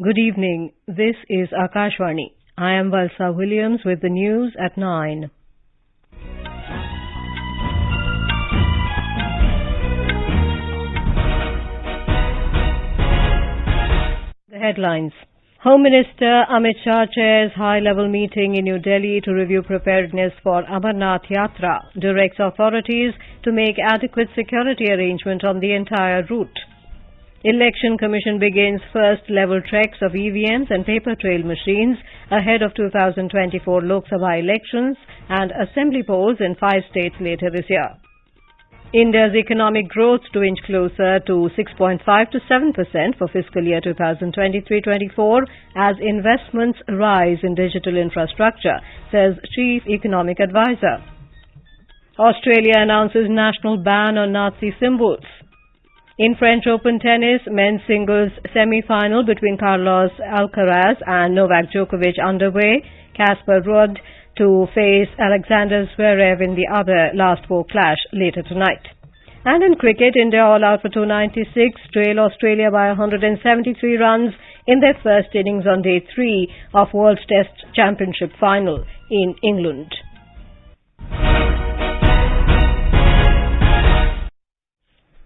Good evening. This is Akashvani. I am Valsa Williams with the news at 9. The headlines. Home Minister Amit Shah chairs high-level meeting in New Delhi to review preparedness for Amarnath Yatra, directs authorities to make adequate security arrangement on the entire route. Election Commission begins first-level checks of EVMs and Papertrail machines ahead of 2024 Lok Sabha elections and assembly polls in 5 states later this year. India's economic growth to inch closer to 6.5 to 7% for fiscal year 2023-24 as investments rise in digital infrastructure, says Chief Economic Advisor. Australia announces national ban on Nazi symbols. In French Open tennis, men's singles semi-final between Alcaraz and Novak Djokovic underway. Casper Ruud to face Alexander Zverev in the other last four clash later tonight. And in cricket, India all out for 296, trail Australia by 173 runs in their first innings on day 3 of World Test Championship final in England.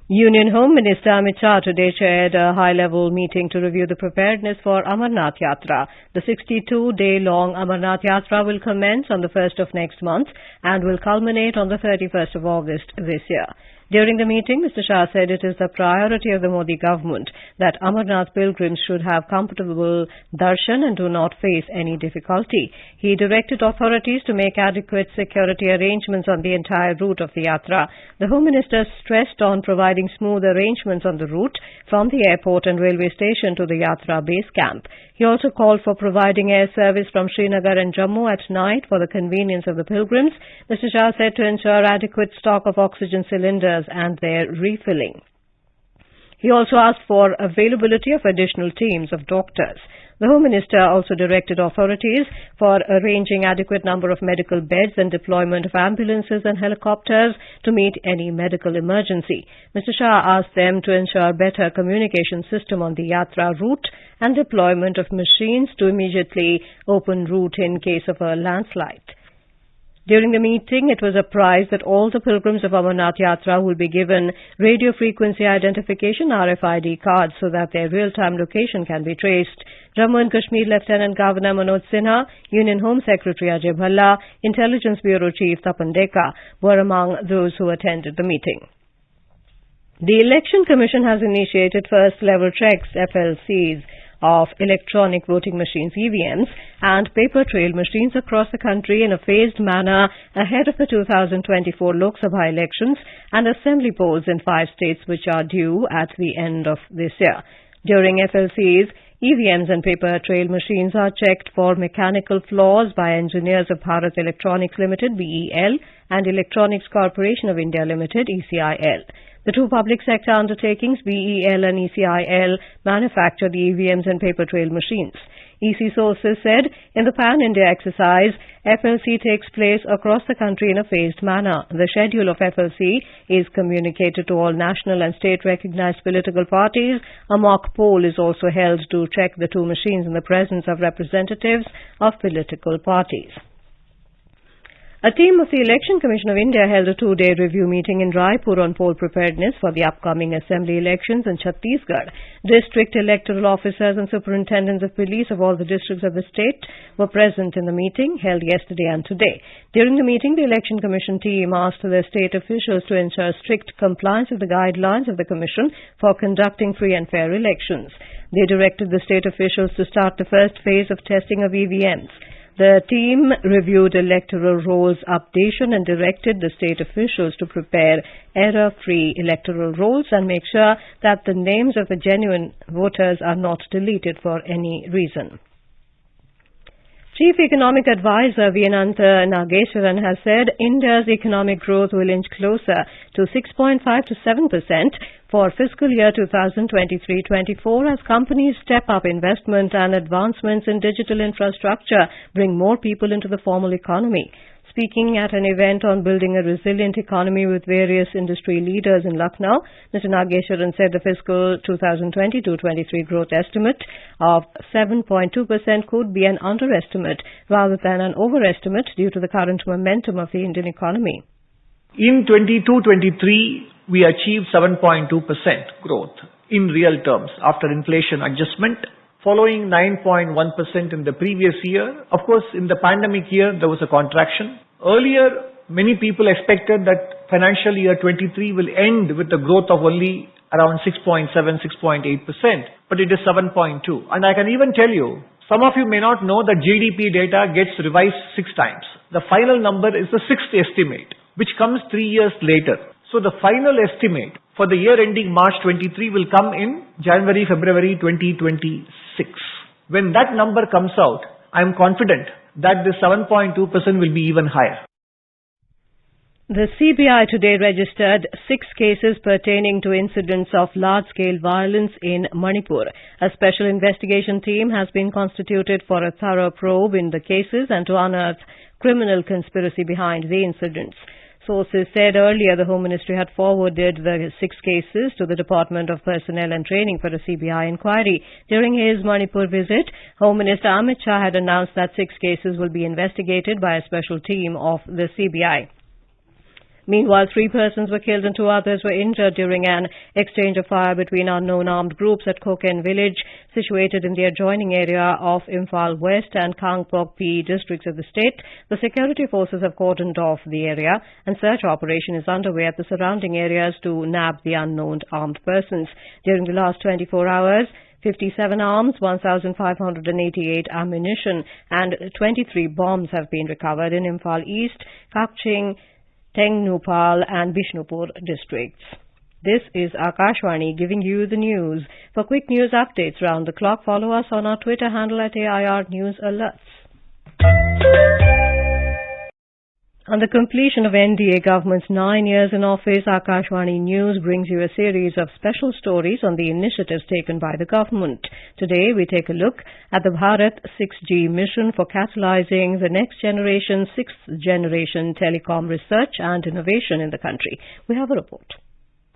Union Home Minister Amit Shah today chaired a high-level meeting to review the preparedness for Amarnath Yatra. The 62-day-long Amarnath Yatra will commence on the 1st of next month and will culminate on the 31st of August this year. During the meeting, Mr. Shah said it is the priority of the Modi government that Amarnath pilgrims should have comfortable darshan and do not face any difficulty. He directed authorities to make adequate security arrangements on the entire route of the Yatra. The Home Minister stressed on providing smooth arrangements on the route from the airport and railway station to the Yatra base camp. He also called for providing air service from Srinagar and Jammu at night for the convenience of the pilgrims. Mr. Shah said to ensure adequate stock of oxygen cylinders and their refilling. He also asked for availability of additional teams of doctors. The Home Minister also directed authorities for arranging adequate number of medical beds and deployment of ambulances and helicopters to meet any medical emergency. Mr. Shah asked them to ensure better communication system on the Yatra route and deployment of machines to immediately open route in case of a landslide. During the meeting, it was apprised that all the pilgrims of Amarnath Yatra will be given radio frequency identification RFID cards so that their real-time location can be traced. Jammu and Kashmir Lieutenant Governor Manoj Sinha, Union Home Secretary Ajay Bhalla, Intelligence Bureau Chief Tapan Deka were among those who attended the meeting. The Election Commission has initiated first-level checks, FLCs, of electronic voting machines, EVMs, and paper trail machines across the country in a phased manner ahead of the 2024 Lok Sabha elections and assembly polls in 5 states which are due at the end of this year. During FLCs, EVMs and paper trail machines are checked for mechanical flaws by engineers of Bharat Electronics Limited, BEL, and Electronics Corporation of India Limited, ECIL. The two public sector undertakings, BEL and ECIL, manufacture the EVMs and paper trail machines. EC sources said in the Pan-India exercise, FLC takes place across the country in a phased manner. The schedule of FLC is communicated to all national and state-recognized political parties. A mock poll is also held to check the two machines in the presence of representatives of political parties. A team of the Election Commission of India held a 2-day review meeting in Raipur on poll preparedness for the upcoming assembly elections in Chhattisgarh. District electoral officers and superintendents of police of all the districts of the state were present in the meeting held yesterday and today. During the meeting, the Election Commission team asked the state officials to ensure strict compliance with the guidelines of the Commission for conducting free and fair elections. They directed the state officials to start the first phase of testing of EVMs. The team reviewed electoral rolls updation and directed the state officials to prepare error-free electoral rolls and make sure that the names of the genuine voters are not deleted for any reason. Chief Economic Advisor V. Anantha Nageswaran has said India's economic growth will inch closer to 6.5 to 7% for fiscal year 2023-24 as companies step up investment and advancements in digital infrastructure bring more people into the formal economy. Speaking at an event on building a resilient economy with various industry leaders in Lucknow, Mr. Nageshwaran said the fiscal 2022-23 growth estimate of 7.2% could be an underestimate rather than an overestimate due to the current momentum of the Indian economy. In 22-23, we achieved 7.2% growth in real terms after inflation adjustment, following 9.1% in the previous year. Of course, in the pandemic year, there was a contraction. Earlier, many people expected that financial year 23 will end with a growth of only around 6.7, 6.8%, but it is 7.2. And I can even tell you, some of you may not know that GDP data gets revised 6 times. The final number is the 6th estimate, which comes 3 years later. So the final estimate for the year ending March 23 will come in January, February 2026. When that number comes out, I am confident that the 7.2% will be even higher. The CBI today registered 6 cases pertaining to incidents of large-scale violence in Manipur. A special investigation team has been constituted for a thorough probe in the cases and to unearth criminal conspiracy behind the incidents. Sources said earlier the Home Ministry had forwarded the 6 cases to the Department of Personnel and Training for a CBI inquiry. During his Manipur visit, Home Minister Amit Shah had announced that 6 cases will be investigated by a special team of the CBI. Meanwhile, 3 persons were killed and 2 others were injured during an exchange of fire between unknown armed groups at Koken village, situated in the adjoining area of Imphal West and Kangpok P districts of the state. The security forces have cordoned off the area and search operation is underway at the surrounding areas to nab the unknown armed persons. During the last 24 hours, 57 arms, 1,588 ammunition and 23 bombs have been recovered in Imphal East, Kakching, Tengnupal and Bishnupur districts. This is Akashvani giving you the news. For quick news updates round the clock, follow us on our Twitter handle at AIR News Alerts. On the completion of NDA government's 9 years in office, Akashvani News brings you a series of special stories on the initiatives taken by the government. Today, we take a look at the Bharat 6G mission for catalyzing the next generation, 6th generation telecom research and innovation in the country. We have a report.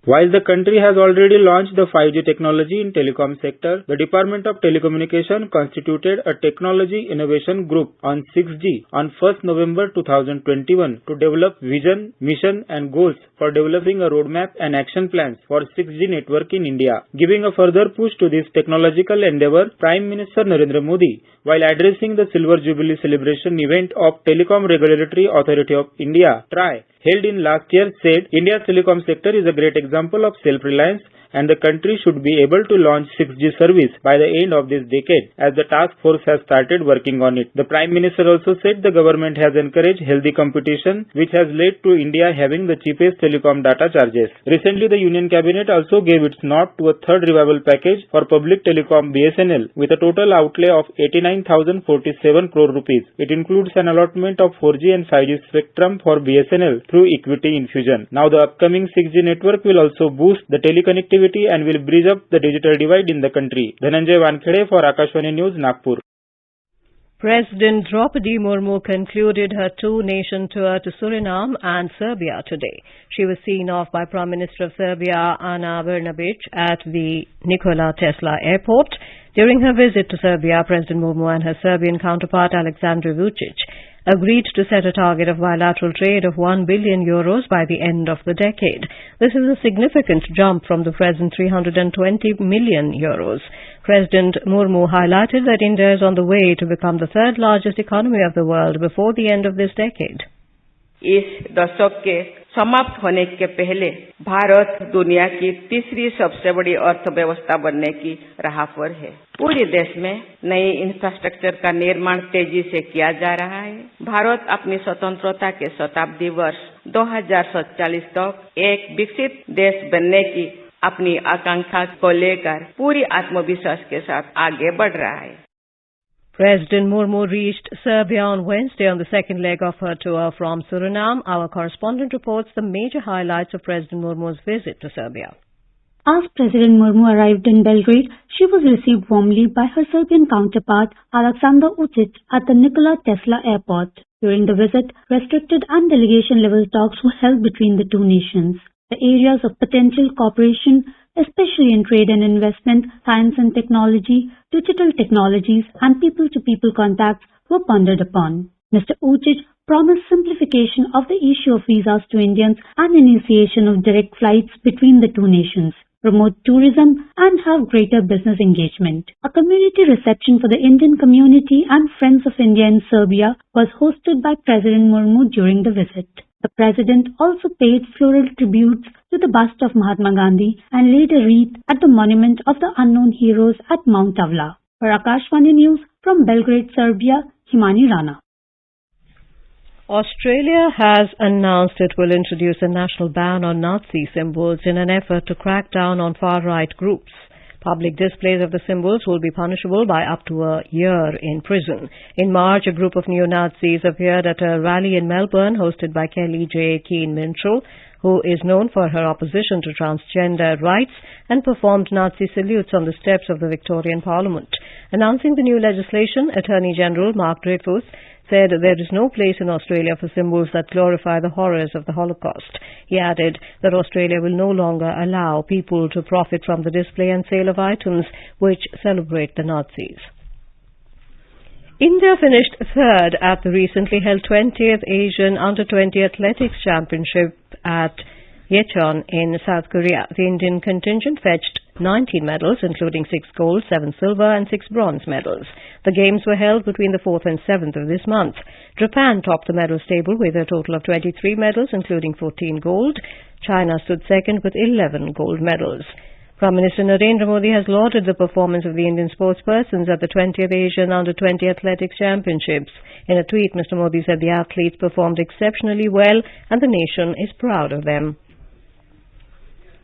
While the country has already launched the 5G technology in telecom sector, the Department of Telecommunication constituted a technology innovation group on 6G on 1st November 2021 to develop vision, mission and goals for developing a roadmap and action plans for 6G network in India. Giving a further push to this technological endeavor, Prime Minister Narendra Modi, while addressing the Silver Jubilee celebration event of Telecom Regulatory Authority of India, TRAI, held in last year, said India's telecom sector is a great example of self-reliance and the country should be able to launch 6G service by the end of this decade, as the task force has started working on it. The Prime Minister also said the government has encouraged healthy competition, which has led to India having the cheapest telecom data charges. Recently, the Union Cabinet also gave its nod to a third revival package for public telecom BSNL with a total outlay of 89,047 crore rupees. It includes an allotment of 4G and 5G spectrum for BSNL through equity infusion. Now, the upcoming 6G network will also boost the teleconnectivity and will bridge up the digital divide in the country. Dhananjay Wankhede for Akashvani News, Nagpur. President Draupadi Murmu concluded her 2-nation tour to Suriname and Serbia today. She was seen off by Prime Minister of Serbia, Ana Brnabić, at the Nikola Tesla Airport. During her visit to Serbia, President Murmu and her Serbian counterpart, Alexander Zverev, agreed to set a target of bilateral trade of €1 billion by the end of the decade. This is a significant jump from the present €320 million. President Murmu highlighted that India is on the way to become the 3rd largest economy of the world before the end of this decade. इस दशक के समाप्त होने के पहले भारत दुनिया की 3री सबसे बड़ी अर्थव्यवस्था बनने की राह पर है। पूरे देश में नई इंफ्रास्ट्रक्चर का निर्माण तेजी से किया जा रहा है। भारत अपनी स्वतंत्रता के शताब्दी वर्ष 2047 तक एक विकसित देश बनने की अपनी आकांक्षा को लेकर पूरी आत्मविश्वास के साथ आगे बढ़ रहा है। President Murmu reached Serbia on Wednesday on the second leg of her tour from Suriname. Our correspondent reports the major highlights of President Murmu's visit to Serbia. As President Murmu arrived in Belgrade, she was received warmly by her Serbian counterpart Alexander Zverev at the Nikola Tesla Airport. During the visit, restricted and delegation-level talks were held between the two nations. The areas of potential cooperation, especially in trade and investment, science and technology, digital technologies, and people-to-people contacts, were pondered upon. Mr. Uchich promised simplification of the issue of visas to Indians and initiation of direct flights between the two nations, promote tourism, and have greater business engagement. A community reception for the Indian community and Friends of India in Serbia was hosted by President Murmu during the visit. The President also paid floral tributes to the bust of Mahatma Gandhi and laid a wreath at the monument of the unknown heroes at Mount Avla. For Akashvani News from Belgrade, Serbia, Himani Rana. Australia has announced it will introduce a national ban on Nazi symbols in an effort to crack down on far-right groups. Public displays of the symbols will be punishable by up to a year in prison. In March, a group of neo-Nazis appeared at a rally in Melbourne hosted by Kelly J. Keane-Minshall, who is known for her opposition to transgender rights, and performed Nazi salutes on the steps of the Victorian Parliament. Announcing the new legislation, Attorney General Mark Dreyfus said there is no place in Australia for symbols that glorify the horrors of the Holocaust. He added that Australia will no longer allow people to profit from the display and sale of items which celebrate the Nazis. India finished third at the recently held 20th Asian Under-20 Athletics Championship at Yecheon in South Korea. The Indian contingent fetched 19 medals, including 6 gold, 7 silver and 6 bronze medals. The games were held between the 4th and 7th of this month. Japan topped the medals table with a total of 23 medals, including 14 gold. China stood second with 11 gold medals. Prime Minister Narendra Modi has lauded the performance of the Indian sportspersons at the 20th Asian Under-20 Athletics Championships. In a tweet, Mr. Modi said the athletes performed exceptionally well and the nation is proud of them.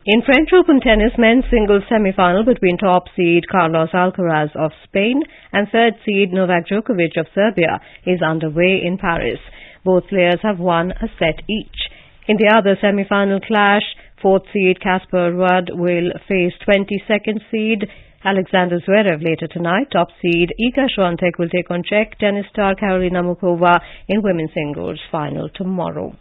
In French Open tennis, men's singles semi-final between top seed Carlos Alcaraz of Spain and third seed Novak Djokovic of Serbia is underway in Paris. Both players have won a set each. In the other semi-final clash, fourth seed Casper Ruud will face 22nd seed Alexander Zverev later tonight. Top seed Iga Swiatek will take on Czech tennis star Karolina Muchova in women's singles final tomorrow.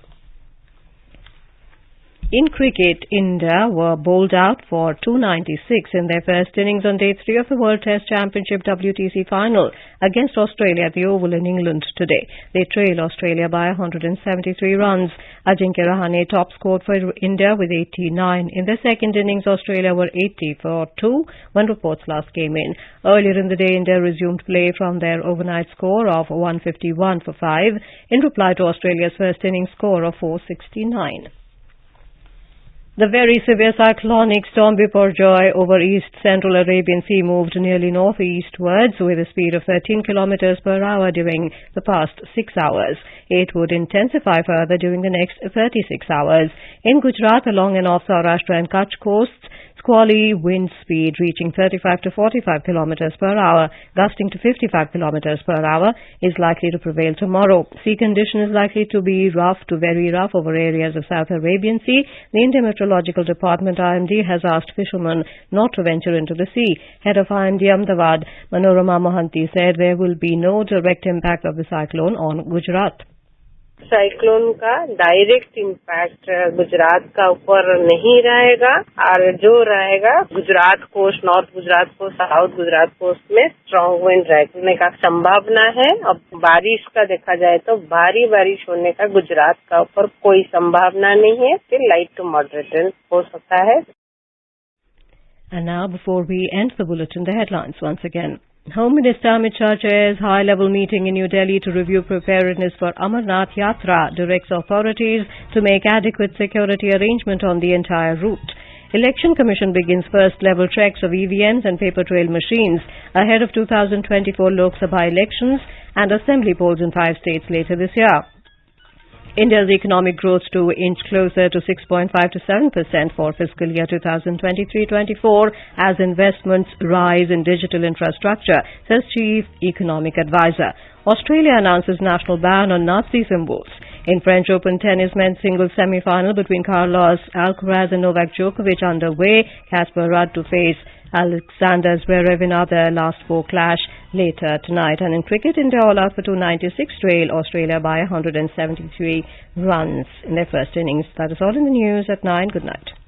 In cricket, India were bowled out for 296 in their first innings on Day 3 of the World Test Championship WTC final against Australia at the Oval in England today. They trailed Australia by 173 runs. Ajinkya Rahane top-scored for India with 89. In the second innings, Australia were 80 for 2 when reports last came in. Earlier in the day, India resumed play from their overnight score of 151 for 5 in reply to Australia's first innings score of 469. The very severe cyclonic storm Biparjoy over East Central Arabian Sea moved nearly northeastwards with a speed of 13 kilometers per hour during the past 6 hours. It would intensify further during the next 36 hours. In Gujarat, along and off Saurashtra and Kutch coasts, squally wind speed reaching 35 to 45 kilometers per hour, gusting to 55 kilometers per hour, is likely to prevail tomorrow. Sea condition is likely to be rough to very rough over areas of South Arabian Sea. The Indian Meteorological Department IMD has asked fishermen not to venture into the sea. Head of IMD Ahmedabad, Manorama Mohanty, said there will be no direct impact of the cyclone on Gujarat. Cyclone का direct impact Gujarat का ऊपर नहीं रहेगा और जो रहेगा Gujarat coast, north Gujarat coast, south Gujarat coast में strong wind रहने का संभावना है। अब बारिश का देखा जाए तो भारी बारिश होने का गुजरात का ऊपर कोई संभावना नहीं है, फिर लाइट टू मॉडरेट रेन हो सकता है। And now, before we end the bulletin, the headlines once again. Home Minister Amit Shah chairs high-level meeting in New Delhi to review preparedness for Amarnath Yatra, directs authorities to make adequate security arrangement on the entire route. Election Commission begins first-level checks of EVMs and Papertrail machines ahead of 2024 Lok Sabha elections and assembly polls in 5 states later this year. India's economic growth to inch closer to 6.5 to 7% for fiscal year 2023-24 as investments rise in digital infrastructure, says Chief Economic Advisor. Australia announces national ban on Nazi symbols. In French Open tennis, men's singles semi-final between Carlos Alcaraz and Novak Djokovic underway. Casper Ruud to face Alexander Zverev in their last four clash later tonight. And in cricket, India all out for 296 trail Australia by 173 runs in their first innings. That is all in the news at 9. Good night.